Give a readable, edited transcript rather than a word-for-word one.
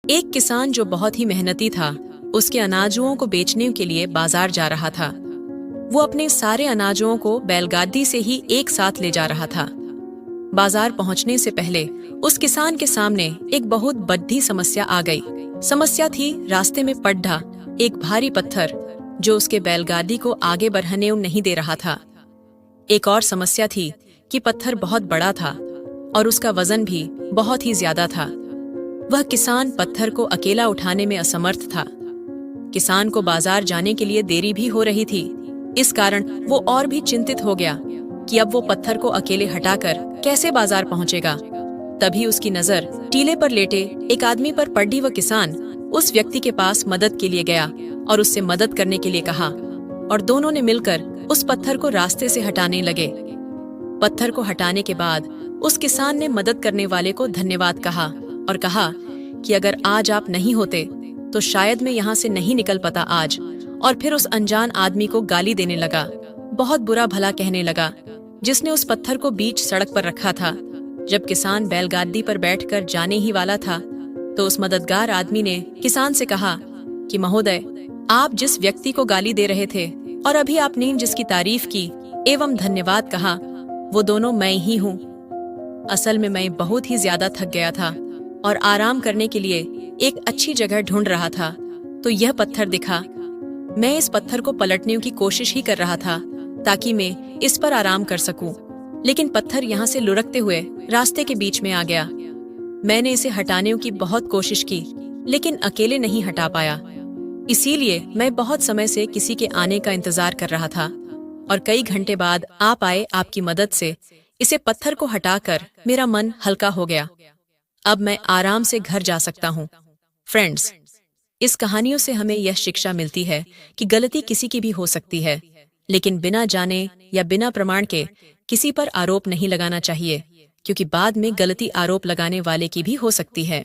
एक किसान जो बहुत ही मेहनती था, उसके अनाजों को बेचने के लिए बाजार जा रहा था। वो अपने सारे अनाजों को बैलगाड़ी से ही एक साथ ले जा रहा था। बाजार पहुंचने से पहले उस किसान के सामने एक बहुत बड़ी समस्या आ गई। समस्या थी रास्ते में पड्ढा, एक भारी पत्थर जो उसके बैलगाड़ी को आगे बढ़ने नहीं दे रहा था। एक और समस्या थी कि पत्थर बहुत बड़ा था और उसका वजन भी बहुत ही ज्यादा था। वह किसान पत्थर को अकेला उठाने में असमर्थ था। किसान को बाजार जाने के लिए देरी भी हो रही थी। इस कारण वो और भी चिंतित हो गया कि अब वो पत्थर को अकेले हटाकर कैसे बाजार पहुंचेगा। तभी उसकी नजर टीले पर लेटे एक आदमी पर पड़ी। वह किसान उस व्यक्ति के पास मदद के लिए गया और उससे मदद करने के लिए कहा और दोनों ने मिलकर उस पत्थर को रास्ते से हटाने लगे। पत्थर को हटाने के बाद उस किसान ने मदद करने वाले को धन्यवाद कहा और कहा कि अगर आज आप नहीं होते तो शायद मैं यहाँ से नहीं निकल पाता आज। और फिर उस अनजान आदमी को गाली देने लगा, बहुत बुरा भला कहने लगा, जिसने उस पत्थर को बीच सड़क पर रखा था। जब किसान बैलगाड़ी पर बैठकर जाने ही वाला था तो उस मददगार आदमी ने किसान से कहा कि महोदय, आप जिस व्यक्ति को गाली दे रहे थे और अभी आपने जिसकी तारीफ की एवं धन्यवाद कहा, वो दोनों मैं ही हूँ। असल में मैं बहुत ही ज्यादा थक गया था और आराम करने के लिए एक अच्छी जगह ढूंढ रहा था तो यह पत्थर दिखा। मैं इस पत्थर को पलटने की कोशिश ही कर रहा था ताकि मैं इस पर आराम कर सकूं, लेकिन पत्थर यहाँ से लुढ़कते हुए रास्ते के बीच में आ गया। मैंने इसे हटाने की बहुत कोशिश की लेकिन अकेले नहीं हटा पाया। इसीलिए मैं बहुत समय से किसी के आने का इंतजार कर रहा था और कई घंटे बाद आप आए। आपकी मदद से इसे पत्थर को हटाकर मेरा मन हल्का हो गया। अब मैं आराम से घर जा सकता हूँ। फ्रेंड्स, इस कहानियों से हमें यह शिक्षा मिलती है कि गलती किसी की भी हो सकती है, लेकिन बिना जाने या बिना प्रमाण के किसी पर आरोप नहीं लगाना चाहिए, क्योंकि बाद में गलती आरोप लगाने वाले की भी हो सकती है।